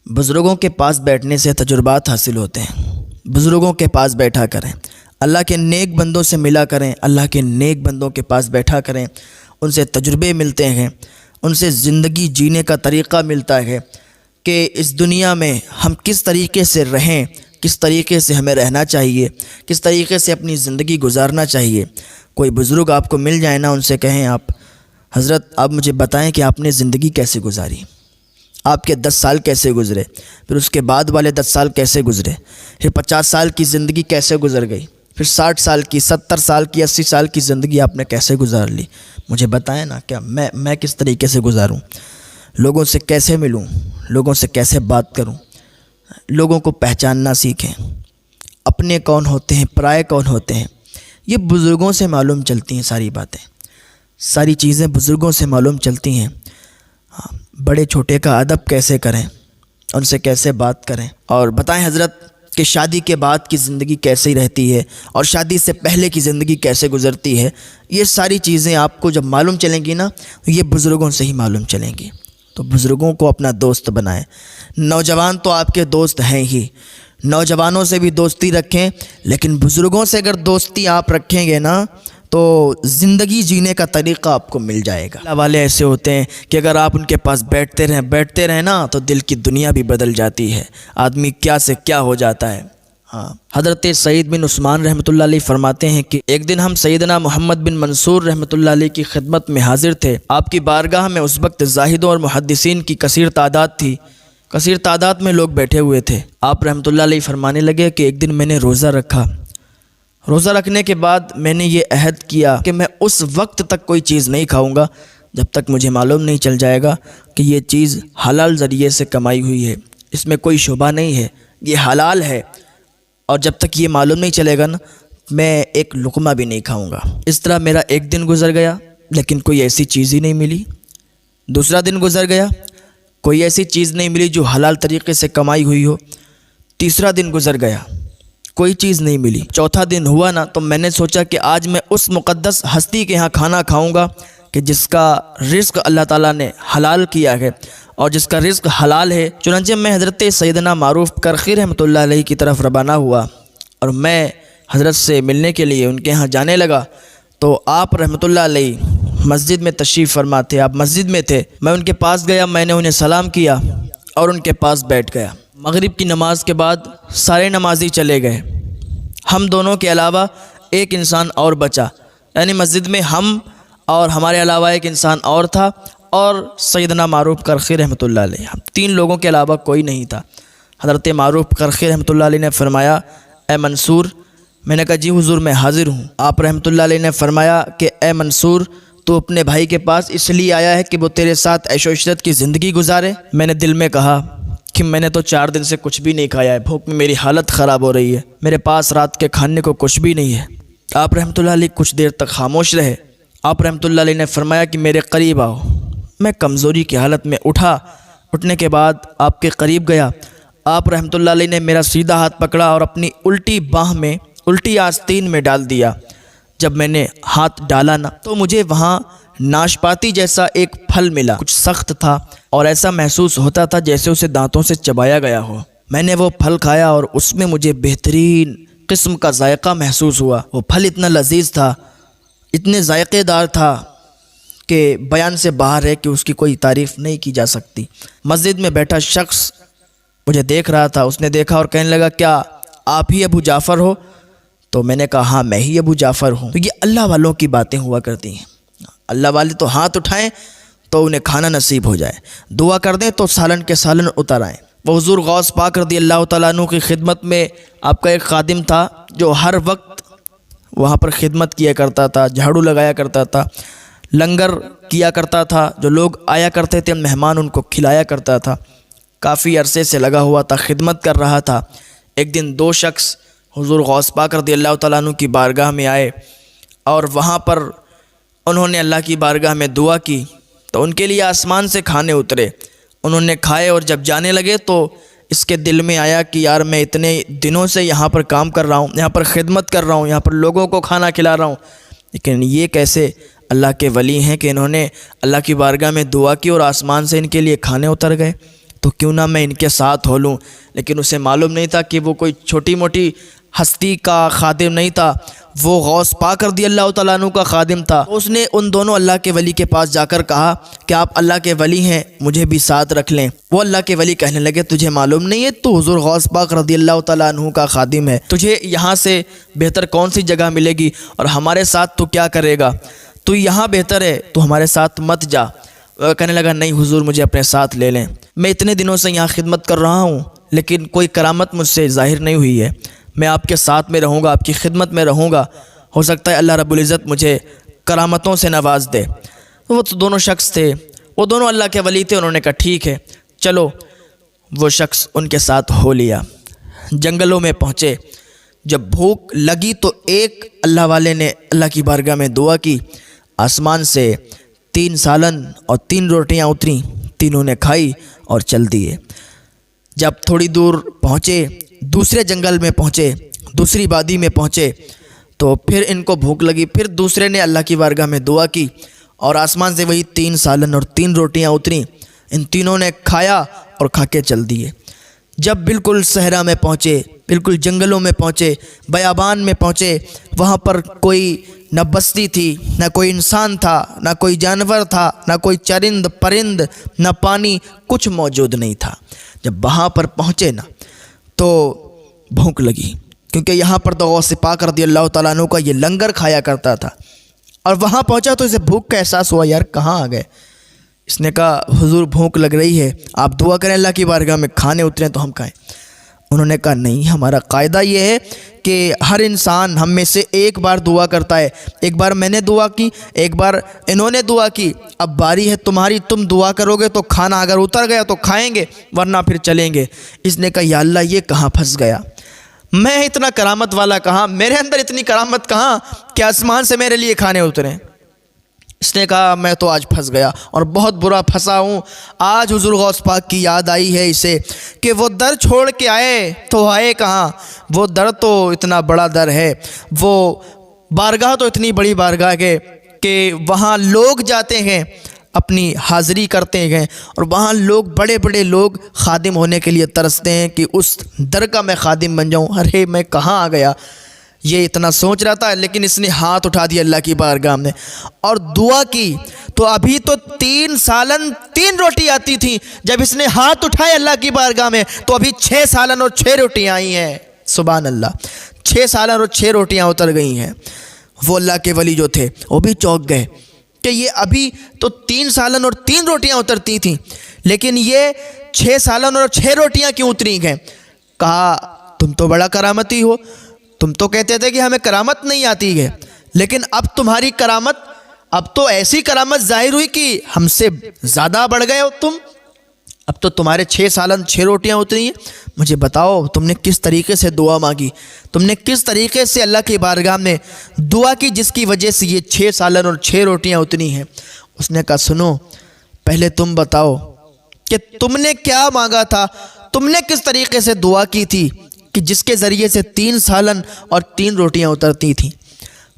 بزرگوں کے پاس بیٹھنے سے تجربات حاصل ہوتے ہیں۔ بزرگوں کے پاس بیٹھا کریں، اللہ کے نیک بندوں سے ملا کریں، اللہ کے نیک بندوں کے پاس بیٹھا کریں، ان سے تجربے ملتے ہیں، ان سے زندگی جینے کا طریقہ ملتا ہے کہ اس دنیا میں ہم کس طریقے سے رہیں، کس طریقے سے ہمیں رہنا چاہیے، کس طریقے سے اپنی زندگی گزارنا چاہیے۔ کوئی بزرگ آپ کو مل جائے نا، ان سے کہیں آپ حضرت آپ مجھے بتائیں کہ آپ نے زندگی کیسے گزاری، آپ کے 10 سال کیسے گزرے، پھر اس کے بعد والے 10 سال کیسے گزرے، پھر 50 سال کی زندگی کیسے گزر گئی، پھر 60 سال کی، 70 سال کی، 80 سال کی زندگی آپ نے کیسے گزار لی، مجھے بتائیں نا کیا میں کس طریقے سے گزاروں، لوگوں سے کیسے ملوں، لوگوں سے کیسے بات کروں، لوگوں کو پہچاننا سیکھیں، اپنے کون ہوتے ہیں، پرائے کون ہوتے ہیں، یہ بزرگوں سے معلوم چلتی ہیں ساری باتیں، ساری چیزیں بزرگوں سے معلوم چلتی ہیں۔ بڑے چھوٹے کا ادب کیسے کریں، ان سے کیسے بات کریں، اور بتائیں حضرت کہ شادی کے بعد کی زندگی کیسے رہتی ہے اور شادی سے پہلے کی زندگی کیسے گزرتی ہے۔ یہ ساری چیزیں آپ کو جب معلوم چلیں گی نا، یہ بزرگوں سے ہی معلوم چلیں گی۔ تو بزرگوں کو اپنا دوست بنائیں۔ نوجوان تو آپ کے دوست ہیں ہی، نوجوانوں سے بھی دوستی رکھیں، لیکن بزرگوں سے اگر دوستی آپ رکھیں گے نا تو زندگی جینے کا طریقہ آپ کو مل جائے گا۔ اللہ والے ایسے ہوتے ہیں کہ اگر آپ ان کے پاس بیٹھتے رہیں نا تو دل کی دنیا بھی بدل جاتی ہے، آدمی کیا سے کیا ہو جاتا ہے۔ حضرت سعید بن عثمان رحمۃ اللہ علیہ فرماتے ہیں کہ ایک دن ہم سیدنا محمد بن منصور رحمۃ اللہ علیہ کی خدمت میں حاضر تھے۔ آپ کی بارگاہ میں اس وقت زاہدوں اور محدثین کی کثیر تعداد تھی، کثیر تعداد میں لوگ بیٹھے ہوئے تھے۔ آپ رحمۃ اللہ علیہ فرمانے لگے کہ ایک دن میں نے روزہ رکھا، روزہ رکھنے کے بعد میں نے یہ عہد کیا کہ میں اس وقت تک کوئی چیز نہیں کھاؤں گا جب تک مجھے معلوم نہیں چل جائے گا کہ یہ چیز حلال ذریعے سے کمائی ہوئی ہے، اس میں کوئی شبہ نہیں ہے، یہ حلال ہے، اور جب تک یہ معلوم نہیں چلے گا نا میں ایک لقمہ بھی نہیں کھاؤں گا۔ اس طرح میرا ایک دن گزر گیا لیکن کوئی ایسی چیز ہی نہیں ملی، دوسرا دن گزر گیا کوئی ایسی چیز نہیں ملی جو حلال طریقے سے کمائی ہوئی ہو، تیسرا دن گزر گیا کوئی چیز نہیں ملی، چوتھا دن ہوا نا تو میں نے سوچا کہ آج میں اس مقدس ہستی کے ہاں کھانا کھاؤں گا کہ جس کا رزق اللہ تعالیٰ نے حلال کیا ہے اور جس کا رزق حلال ہے۔ چنانچہ میں حضرت سیدنا معروف کرخی رحمۃ اللہ علیہ کی طرف روانہ ہوا اور میں حضرت سے ملنے کے لیے ان کے ہاں جانے لگا تو آپ رحمۃ اللہ علیہ مسجد میں تشریف فرما تھے، آپ مسجد میں تھے۔ میں ان کے پاس گیا، میں نے انہیں سلام کیا اور ان کے پاس بیٹھ گیا۔ مغرب کی نماز کے بعد سارے نمازی چلے گئے، ہم دونوں کے علاوہ ایک انسان اور بچا، یعنی مسجد میں ہم اور ہمارے علاوہ ایک انسان اور تھا اور سیدنا معروف کرخی رحمۃ اللہ علیہ، ہم 3 لوگوں کے علاوہ کوئی نہیں تھا۔ حضرت معروف کرخی رحمۃ اللہ علیہ نے فرمایا اے منصور، میں نے کہا جی حضور میں حاضر ہوں۔ آپ رحمۃ اللہ علیہ نے فرمایا کہ اے منصور تو اپنے بھائی کے پاس اس لیے آیا ہے کہ وہ تیرے ساتھ عیش و عشرت کی زندگی گزارے؟ میں نے دل میں کہا کہ میں نے تو 4 دن سے کچھ بھی نہیں کھایا ہے، بھوک میں میری حالت خراب ہو رہی ہے، میرے پاس رات کے کھانے کو کچھ بھی نہیں ہے۔ آپ رحمۃ اللہ علیہ کچھ دیر تک خاموش رہے۔ آپ رحمۃ اللہ علیہ نے فرمایا کہ میرے قریب آؤ۔ میں کمزوری کی حالت میں اٹھا، اٹھنے کے بعد آپ کے قریب گیا۔ آپ رحمۃ اللہ علیہ نے میرا سیدھا ہاتھ پکڑا اور اپنی الٹی باہ میں، الٹی آستین میں ڈال دیا۔ جب میں نے ہاتھ ڈالا نا تو مجھے وہاں ناشپاتی جیسا ایک پھل ملا، کچھ سخت تھا اور ایسا محسوس ہوتا تھا جیسے اسے دانتوں سے چبایا گیا ہو۔ میں نے وہ پھل کھایا اور اس میں مجھے بہترین قسم کا ذائقہ محسوس ہوا۔ وہ پھل اتنا لذیذ تھا، اتنے ذائقے دار تھا کہ بیان سے باہر ہے کہ اس کی کوئی تعریف نہیں کی جا سکتی۔ مسجد میں بیٹھا شخص مجھے دیکھ رہا تھا، اس نے دیکھا اور کہنے لگا کیا آپ ہی ابو جعفر ہو؟ تو میں نے کہا ہاں میں ہی ابو جعفر ہوں۔ تو یہ اللہ والوں کی باتیں ہوا کرتی ہیں، اللہ والے تو ہاتھ اٹھائیں تو انہیں کھانا نصیب ہو جائے، دعا کر دیں تو سالن کے سالن اتر آئیں۔ وہ حضور غوث پاک رضی اللہ تعالیٰ عنہ کی خدمت میں آپ کا ایک خادم تھا جو ہر وقت وہاں پر خدمت کیا کرتا تھا، جھاڑو لگایا کرتا تھا، لنگر کیا کرتا تھا، جو لوگ آیا کرتے تھے مہمان ان کو کھلایا کرتا تھا، کافی عرصے سے لگا ہوا تھا، خدمت کر رہا تھا۔ ایک دن 2 شخص حضور غوث پاک رضی اللہ تعالیٰ عنہ کی بارگاہ میں آئے اور وہاں پر انہوں نے اللہ کی بارگاہ میں دعا کی تو ان کے لیے آسمان سے کھانے اترے، انہوں نے کھائے اور جب جانے لگے تو اس کے دل میں آیا کہ یار میں اتنے دنوں سے یہاں پر کام کر رہا ہوں، یہاں پر خدمت کر رہا ہوں، یہاں پر لوگوں کو کھانا کھلا رہا ہوں، لیکن یہ کیسے اللہ کے ولی ہیں کہ انہوں نے اللہ کی بارگاہ میں دعا کی اور آسمان سے ان کے لیے کھانے اتر گئے۔ تو کیوں نہ میں ان کے ساتھ ہو لوں۔ لیکن اسے معلوم نہیں تھا کہ وہ کوئی چھوٹی موٹی ہستی کا خادم نہیں تھا، وہ غوث پاک رضی اللہ تعالیٰ عنہ کا خادم تھا۔ اس نے ان دونوں اللہ کے ولی کے پاس جا کر کہا کہ آپ اللہ کے ولی ہیں، مجھے بھی ساتھ رکھ لیں۔ وہ اللہ کے ولی کہنے لگے تجھے معلوم نہیں ہے تو حضور غوث پاک رضی اللہ تعالیٰ عنہ کا خادم ہے، تجھے یہاں سے بہتر کون سی جگہ ملے گی، اور ہمارے ساتھ تو کیا کرے گا، تو یہاں بہتر ہے، تو ہمارے ساتھ مت جا۔ کہنے لگا نہیں حضور مجھے اپنے ساتھ لے لیں، میں اتنے دنوں سے یہاں خدمت کر رہا ہوں لیکن کوئی کرامت مجھ سے ظاہر نہیں ہوئی ہے، میں آپ کے ساتھ میں رہوں گا، آپ کی خدمت میں رہوں گا، ہو سکتا ہے اللہ رب العزت مجھے کرامتوں سے نواز دے۔ وہ تو دونوں شخص تھے، وہ دونوں اللہ کے ولی تھے، انہوں نے کہا ٹھیک ہے چلو۔ وہ شخص ان کے ساتھ ہو لیا، جنگلوں میں پہنچے۔ جب بھوک لگی تو ایک اللہ والے نے اللہ کی بارگاہ میں دعا کی، آسمان سے 3 سالن اور 3 روٹیاں اتریں، تینوں نے کھائی اور چل دیے۔ جب تھوڑی دور پہنچے، دوسرے جنگل میں پہنچے، دوسری وادی میں پہنچے تو پھر ان کو بھوک لگی، پھر دوسرے نے اللہ کی بارگاہ میں دعا کی اور آسمان سے وہی 3 سالن اور 3 روٹیاں اتریں، ان تینوں نے کھایا اور کھا کے چل دیے۔ جب بالکل صحرا میں پہنچے، بالکل جنگلوں میں پہنچے، بیابان میں پہنچے، وہاں پر کوئی نہ بستی تھی، نہ کوئی انسان تھا، نہ کوئی جانور تھا، نہ کوئی چرند پرند، نہ پانی، کچھ موجود نہیں تھا۔ جب وہاں پر پہنچے نا تو بھوک لگی، کیونکہ یہاں پر تو غوث پاک رضی اللہ تعالیٰ عنہ کا یہ لنگر کھایا کرتا تھا، اور وہاں پہنچا تو اسے بھوک کا احساس ہوا، یار کہاں آ گئے۔ اس نے کہا حضور بھوک لگ رہی ہے، آپ دعا کریں اللہ کی بارگاہ میں، کھانے اتریں تو ہم کھائیں۔ انہوں نے کہا نہیں، ہمارا قاعدہ یہ ہے کہ ہر انسان ہم میں سے ایک بار دعا کرتا ہے، ایک بار میں نے دعا کی، ایک بار انہوں نے دعا کی، اب باری ہے تمہاری، تم دعا کرو گے تو کھانا اگر اتر گیا تو کھائیں گے ورنہ پھر چلیں گے۔ اس نے کہا یا اللہ یہ کہاں پھنس گیا، میں اتنا کرامت والا کہاں، میرے اندر اتنی کرامت کہاں کہ آسمان سے میرے لیے کھانے اتریں۔ اس نے کہا میں تو آج پھنس گیا اور بہت برا پھنسا ہوں۔ آج حضور غوث پاک کی یاد آئی ہے اسے کہ وہ در چھوڑ کے آئے تو آئے کہاں، وہ در تو اتنا بڑا در ہے، وہ بارگاہ تو اتنی بڑی بارگاہ ہے کہ وہاں لوگ جاتے ہیں، اپنی حاضری کرتے ہیں، اور وہاں لوگ بڑے بڑے لوگ خادم ہونے کے لیے ترستے ہیں کہ اس در کا میں خادم بن جاؤں۔ ارے میں کہاں آ گیا، یہ اتنا سوچ رہا تھا، لیکن اس نے ہاتھ اٹھا دیا اللہ کی بارگاہ میں اور دعا کی۔ تو ابھی تو 3 سالن 3 روٹی آتی تھی، جب اس نے ہاتھ اٹھائے اللہ کی بارگاہ میں تو ابھی 6 سالن اور 6 روٹیاں آئی ہیں۔ سبحان اللہ، 6 سالن اور 6 روٹیاں اتر گئی ہیں۔ وہ اللہ کے ولی جو تھے وہ بھی چونک گئے کہ یہ ابھی تو 3 سالن اور 3 روٹیاں اترتی تھیں، لیکن یہ 6 سالن اور 6 روٹیاں کیوں اتری ہیں؟ کہا تم تو بڑا کرامتی ہو، تم تو کہتے تھے کہ ہمیں کرامت نہیں آتی ہے، لیکن اب تمہاری کرامت، اب تو ایسی کرامت ظاہر ہوئی کہ ہم سے زیادہ بڑھ گئے ہو تم۔ اب تو تمہارے 6 سالن 6 روٹیاں اتری ہیں، مجھے بتاؤ تم نے کس طریقے سے دعا مانگی، تم نے کس طریقے سے اللہ کی بارگاہ میں دعا کی جس کی وجہ سے یہ 6 سالن اور 6 روٹیاں اتری ہیں؟ اس نے کہا سنو، پہلے تم بتاؤ کہ تم نے کیا مانگا تھا، تم نے کس طریقے سے دعا کی تھی کہ جس کے ذریعے سے 3 سالن اور 3 روٹیاں اترتی تھیں؟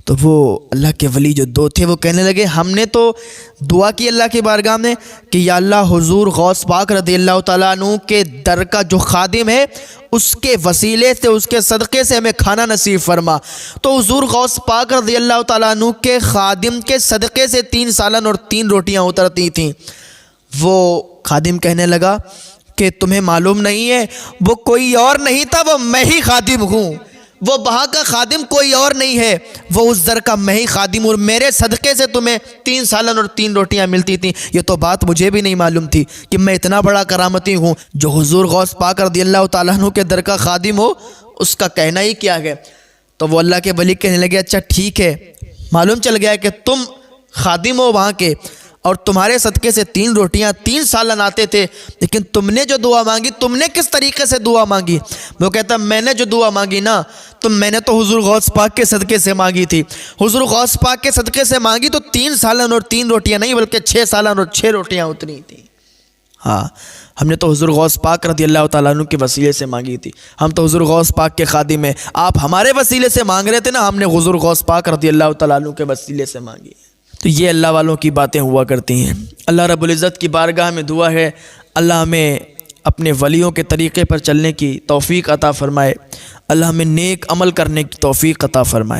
تو وہ اللہ کے ولی جو 2 تھے وہ کہنے لگے ہم نے تو دعا کی اللہ کی بارگاہ میں کہ یا اللہ حضور غوث پاک رضی اللہ تعالیٰ عنہ کے در کا جو خادم ہے اس کے وسیلے سے، اس کے صدقے سے ہمیں کھانا نصیب فرما۔ تو حضور غوث پاک رضی اللہ تعالیٰ عنہ کے خادم کے صدقے سے 3 سالن اور 3 روٹیاں اترتی تھیں۔ وہ خادم کہنے لگا کہ تمہیں معلوم نہیں ہے، وہ کوئی اور نہیں تھا، وہ میں ہی خادم ہوں، وہ وہاں کا خادم کوئی اور نہیں ہے، وہ اس در کا میں ہی خادم ہوں، میرے صدقے سے تمہیں 3 سالن اور 3 روٹیاں ملتی تھیں۔ یہ تو بات مجھے بھی نہیں معلوم تھی کہ میں اتنا بڑا کرامتی ہوں، جو حضور غوث پاک رضی اللہ تعالیٰ عنہ کے در کا خادم ہو اس کا کہنا ہی کیا ہے۔ تو وہ اللہ کے ولی کہنے لگے اچھا ٹھیک ہے، معلوم چل گیا کہ تم خادم ہو وہاں کے اور تمہارے صدقے سے 3 روٹیاں 3 سالن آتے تھے، لیکن تم نے جو دعا مانگی تم نے کس طریقے سے دعا مانگی؟ وہ کہتا میں نے جو دعا مانگی نا تو میں نے تو حضور غوث پاک کے صدقے سے مانگی تھی، حضور غوث پاک کے صدقے سے مانگی تو 3 سالن اور 3 روٹیاں نہیں بلکہ 6 سالن اور 6 روٹیاں اتری تھیں۔ ہاں ہم نے تو حضور غوث پاک رضی اللہ تعالیٰ عنہ کے وسیلے سے مانگی تھی، ہم تو حضور غوث پاک کے خادم ہیں، آپ ہمارے وسیلے سے مانگ رہے تھے نا، ہم نے حضور غوث پاک رضی اللہ تعالیٰ عنہ کے وسیلے سے مانگی۔ تو یہ اللہ والوں کی باتیں ہوا کرتی ہیں۔ اللہ رب العزت کی بارگاہ میں دعا ہے اللہ ہمیں اپنے ولیوں کے طریقے پر چلنے کی توفیق عطا فرمائے، اللہ ہمیں نیک عمل کرنے کی توفیق عطا فرمائے۔